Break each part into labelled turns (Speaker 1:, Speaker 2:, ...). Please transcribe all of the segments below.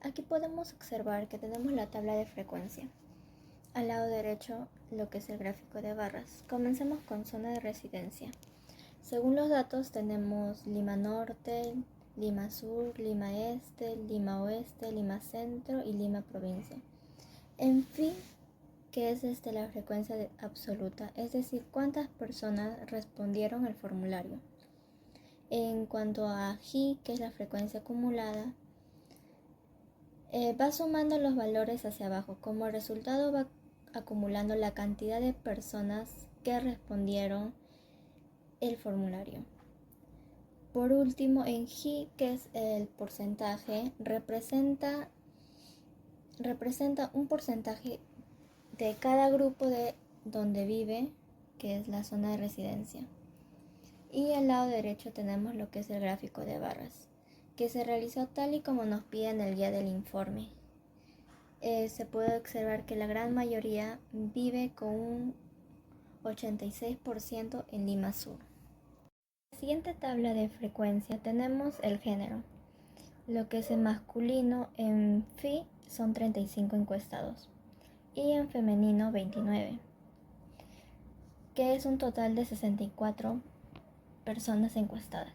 Speaker 1: Aquí podemos observar que tenemos la tabla de frecuencia. Al lado derecho, lo que es el gráfico de barras. Comencemos con zona de residencia. Según los datos tenemos Lima Norte, Lima Sur, Lima Este, Lima Oeste, Lima Centro y Lima Provincia. En fin, ¿qué es la frecuencia absoluta? Es decir, cuántas personas respondieron al formulario. En cuanto a G, que es la frecuencia acumulada, va sumando los valores hacia abajo. Como resultado va acumulando la cantidad de personas que respondieron el formulario. Por último, en G, que es el porcentaje, representa un porcentaje de cada grupo de donde vive, que es la zona de residencia. Y al lado derecho tenemos lo que es el gráfico de barras, que se realizó tal y como nos pide en el guía del informe. Se puede observar que la gran mayoría vive con un 86% en Lima Sur. En la siguiente tabla de frecuencia tenemos el género. Lo que es en masculino en FI son 35 encuestados y en femenino 29, que es un total de 64 personas encuestadas.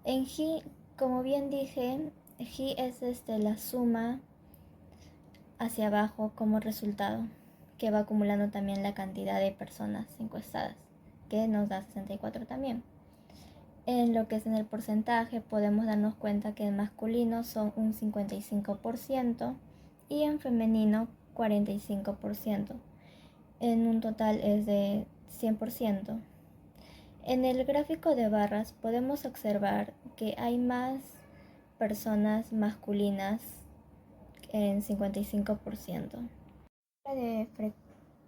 Speaker 1: En G, como bien dije, G es la suma hacia abajo como resultado, que va acumulando también la cantidad de personas encuestadas, que nos da 64 también. En lo que es en el porcentaje podemos darnos cuenta que en masculino son un 55% y en femenino 45%. En un total es de 100%. En el gráfico de barras podemos observar que hay más personas masculinas en 55%. De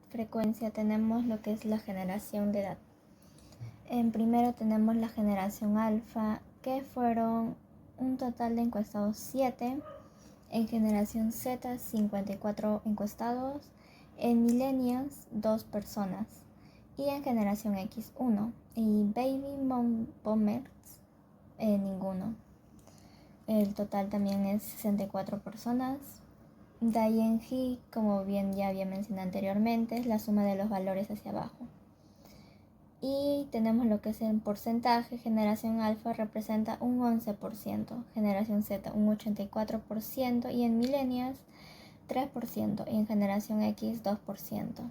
Speaker 1: frecuencia tenemos lo que es la generación de edad. En primero tenemos la generación alfa, que fueron un total de encuestados 7. En generación Z, 54 encuestados. En millennials, 2 personas. Y en generación X, 1. Y baby boomers, ninguno. El total también es 64 personas. De ahí en G, como bien ya había mencionado anteriormente, es la suma de los valores hacia abajo. Y tenemos lo que es el porcentaje. Generación alfa representa un 11%, generación Z un 84% y en millennials 3% y en generación X 2%.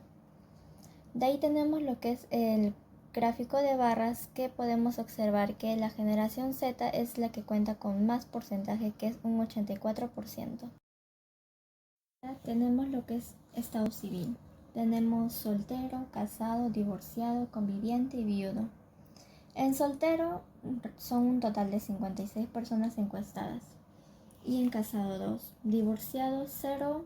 Speaker 1: De ahí tenemos lo que es el gráfico de barras, que podemos observar que la generación Z es la que cuenta con más porcentaje, que es un 84%. Tenemos lo que es estado civil. Tenemos soltero, casado, divorciado, conviviente y viudo. En soltero son un total de 56 personas encuestadas. Y en casado 2, divorciado 0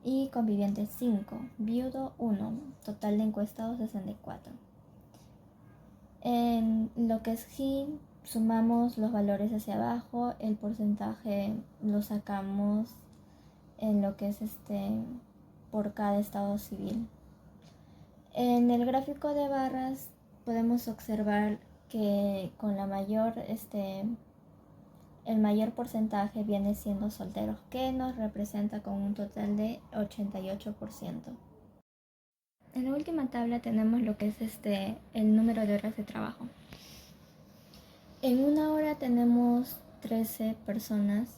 Speaker 1: y conviviente 5, viudo 1, total de encuestados 64. En lo que es G, sumamos los valores hacia abajo, el porcentaje lo sacamos en lo que es por cada estado civil. En el gráfico de barras podemos observar que con la el mayor porcentaje viene siendo solteros, que nos representa con un total de 88%. En la última tabla tenemos lo que es el número de horas de trabajo. En una hora tenemos 13 personas,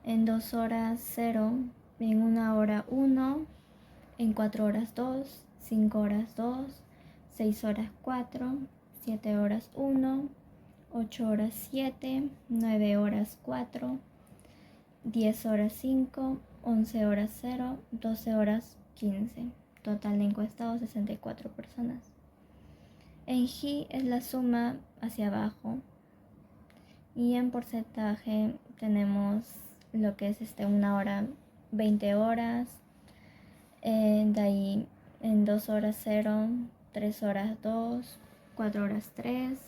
Speaker 1: en 2 horas 0, en una hora 1, en 4 horas 2, 5 horas 2, 6 horas 4, 7 horas 1, 8 horas 7, 9 horas 4, 10 horas 5, 11 horas 0, 12 horas 15. Total de encuestados 64 personas. En G es la suma hacia abajo. Y en porcentaje tenemos lo que es una hora 20 horas. De ahí en 2 horas 0, 3 horas 2, 4 horas 3,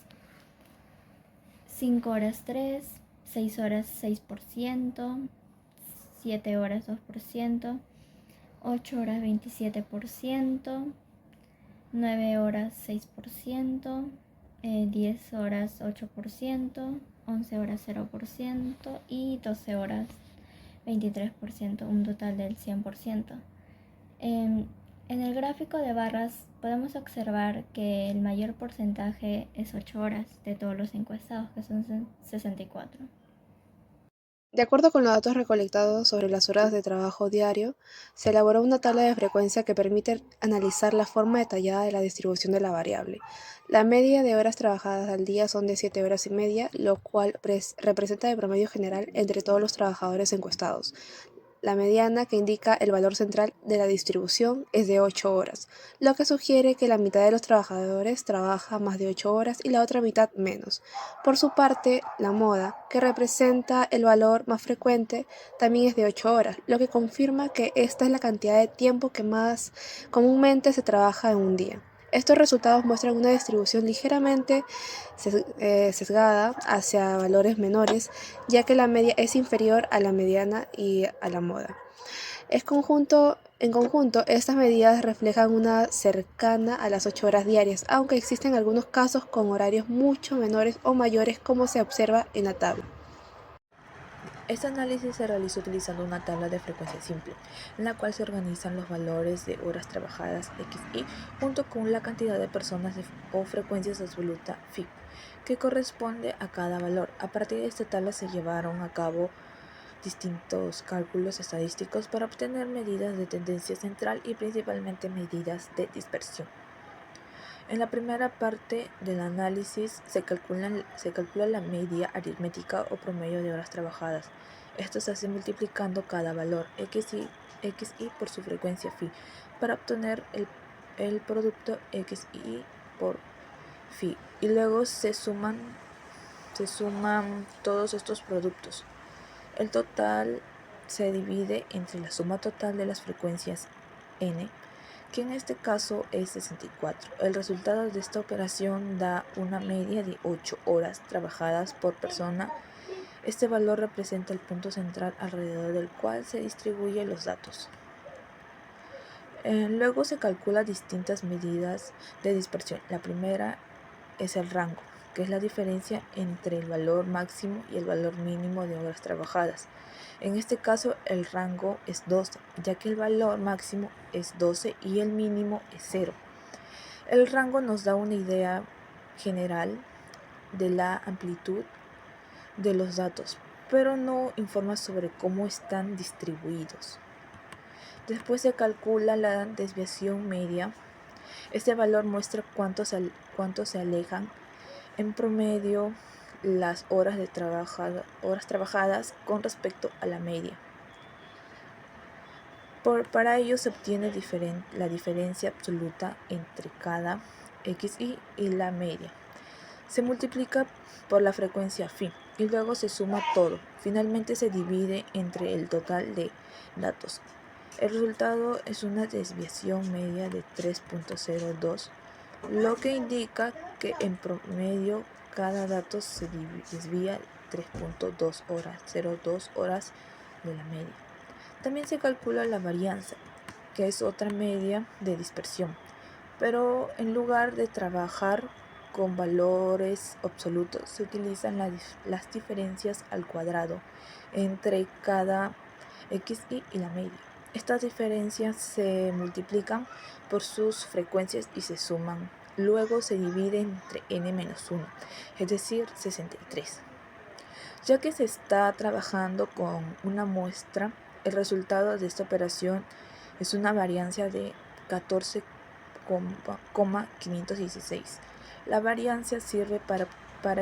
Speaker 1: 5 horas 3, 6 horas 6%, 7 horas 2%, 8 horas 27%, 9 horas 6%, 10 horas 8%, 11 horas 0% y 12 horas 23%, un total del 100%. En el gráfico de barras podemos observar que el mayor porcentaje es 8 horas de todos los encuestados, que son 64.
Speaker 2: De acuerdo con los datos recolectados sobre las horas de trabajo diario, se elaboró una tabla de frecuencia que permite analizar la forma detallada de la distribución de la variable. La media de horas trabajadas al día son de 7 horas y media, lo cual representa el promedio general entre todos los trabajadores encuestados. La mediana, que indica el valor central de la distribución, es de 8 horas, lo que sugiere que la mitad de los trabajadores trabaja más de 8 horas y la otra mitad menos. Por su parte, la moda, que representa el valor más frecuente, también es de 8 horas, lo que confirma que esta es la cantidad de tiempo que más comúnmente se trabaja en un día. Estos resultados muestran una distribución ligeramente sesgada hacia valores menores, ya que la media es inferior a la mediana y a la moda. En conjunto, estas medidas reflejan una cercana a las 8 horas diarias, aunque existen algunos casos con horarios mucho menores o mayores, como se observa en la tabla.
Speaker 3: Este análisis se realizó utilizando una tabla de frecuencia simple, en la cual se organizan los valores de horas trabajadas XY junto con la cantidad de personas o frecuencias absoluta phi, que corresponde a cada valor. A partir de esta tabla se llevaron a cabo distintos cálculos estadísticos para obtener medidas de tendencia central y principalmente medidas de dispersión. En la primera parte del análisis se calcula la media aritmética o promedio de horas trabajadas. Esto se hace multiplicando cada valor xy por su frecuencia phi para obtener el producto xy por phi, y luego se suman todos estos productos. El total se divide entre la suma total de las frecuencias n, que en este caso es 64. El resultado de esta operación da una media de 8 horas trabajadas por persona. Este valor representa el punto central alrededor del cual se distribuyen los datos. Luego se calcula distintas medidas de dispersión. La primera es el rango, que es la diferencia entre el valor máximo y el valor mínimo de horas trabajadas. En este caso el rango es 12, ya que el valor máximo es 12 y el mínimo es 0. El rango nos da una idea general de la amplitud de los datos, pero no informa sobre cómo están distribuidos. Después se calcula la desviación media. Este valor muestra cuánto se alejan en promedio las horas trabajadas con respecto a la media. Para ello se obtiene la diferencia absoluta entre cada xy y la media. Se multiplica por la frecuencia phi y luego se suma todo. Finalmente se divide entre el total de datos. El resultado es una desviación media de 3.02, lo que indica que en promedio cada dato se desvía 3.02 horas, 0.2 horas de la media. También se calcula la varianza, que es otra media de dispersión, pero en lugar de trabajar con valores absolutos se utilizan las diferencias al cuadrado entre cada xy y la media. Estas diferencias se multiplican por sus frecuencias y se suman. Luego se divide entre n-1, es decir, 63. Ya que se está trabajando con una muestra, el resultado de esta operación es una varianza de 14,516. La varianza sirve para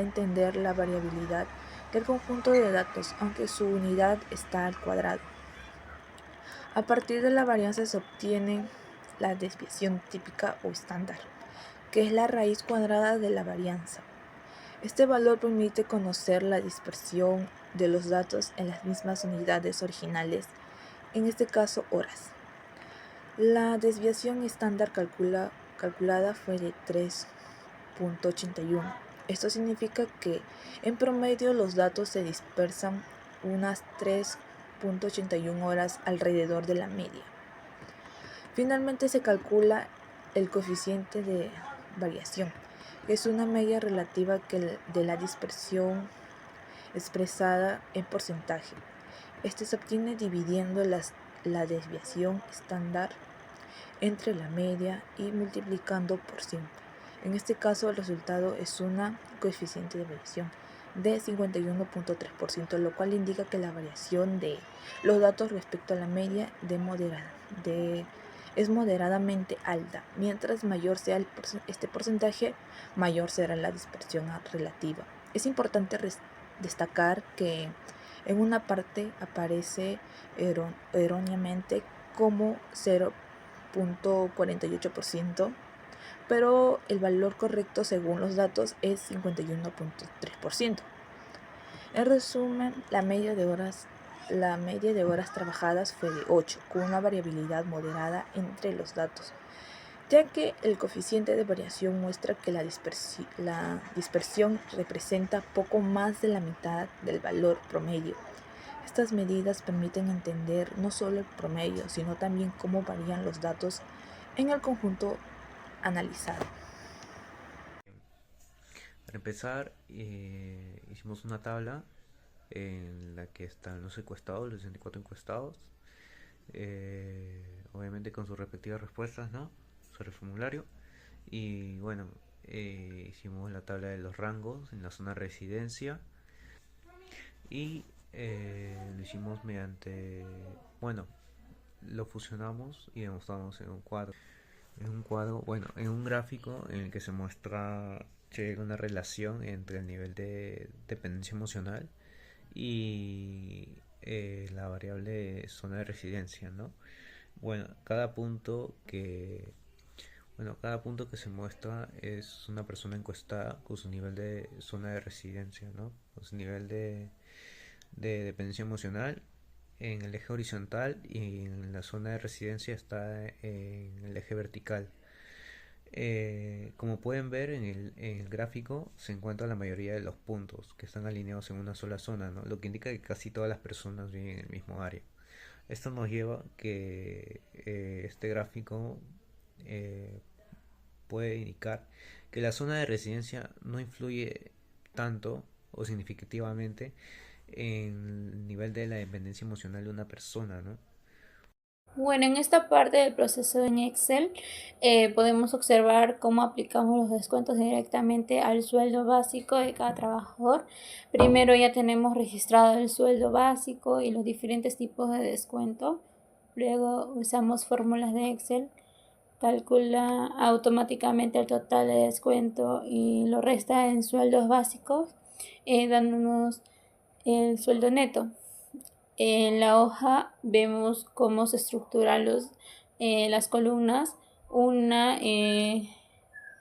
Speaker 3: entender la variabilidad del conjunto de datos, aunque su unidad está al cuadrado. A partir de la varianza se obtiene la desviación típica o estándar, que es la raíz cuadrada de la varianza. Este valor permite conocer la dispersión de los datos en las mismas unidades originales, en este caso horas. La desviación estándar calculada fue de 3.81. Esto significa que en promedio los datos se dispersan unas 3.81 horas alrededor de la media. Finalmente se calcula el coeficiente de variación, que es una media relativa de la dispersión expresada en porcentaje. Este se obtiene dividiendo la desviación estándar entre la media y multiplicando por 100. En este caso el resultado es una coeficiente de variación de 51.3%, lo cual indica que la variación de los datos respecto a la media es moderadamente alta. Mientras mayor sea este porcentaje, mayor será la dispersión relativa. Es importante destacar que en una parte aparece erróneamente como 0.48%, pero el valor correcto según los datos es 51.3%. En resumen, la media de horas trabajadas fue de 8, con una variabilidad moderada entre los datos, ya que el coeficiente de variación muestra que la dispersión representa poco más de la mitad del valor promedio. Estas medidas permiten entender no solo el promedio, sino también cómo varían los datos en el conjunto analizado.
Speaker 4: Para empezar, hicimos una tabla en la que están los encuestados, los 64 encuestados, obviamente con sus respectivas respuestas, ¿no? Sobre el formulario. Y bueno, hicimos la tabla de los rangos en la zona de residencia y lo hicimos mediante, bueno, lo fusionamos y demostramos en un cuadro. En un gráfico en el que se muestra una relación entre el nivel de dependencia emocional y la variable zona de residencia, ¿no? Bueno, cada punto que se muestra es una persona encuestada con su nivel de zona de residencia, ¿no? Con su nivel de dependencia emocional en el eje horizontal y en la zona de residencia está en el eje vertical. Como pueden ver en el gráfico se encuentra la mayoría de los puntos que están alineados en una sola zona, ¿no? Lo que indica que casi todas las personas viven en el mismo área. Esto nos lleva que este gráfico eh, puede indicar que la zona de residencia no influye tanto o significativamente en el nivel de la dependencia emocional de una persona, ¿no?
Speaker 5: Bueno, en esta parte del proceso en Excel podemos observar cómo aplicamos los descuentos directamente al sueldo básico de cada trabajador. Primero ya tenemos registrado el sueldo básico y los diferentes tipos de descuento. Luego usamos fórmulas de Excel, calcula automáticamente el total de descuento y lo resta en sueldos básicos, dándonos el sueldo neto. En la hoja vemos cómo se estructuran las columnas, una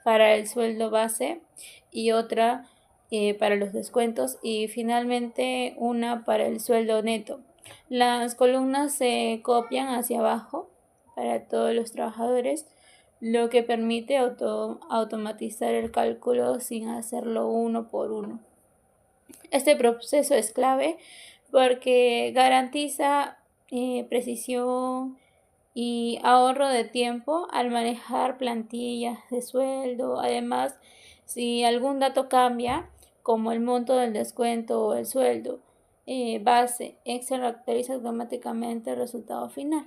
Speaker 5: para el sueldo base y otra para los descuentos y finalmente una para el sueldo neto. Las columnas se copian hacia abajo para todos los trabajadores, lo que permite automatizar el cálculo sin hacerlo uno por uno. Este proceso es clave porque garantiza precisión y ahorro de tiempo al manejar plantillas de sueldo. Además, si algún dato cambia, como el monto del descuento o el sueldo base, Excel actualiza automáticamente el resultado final,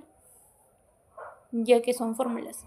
Speaker 5: ya que son fórmulas.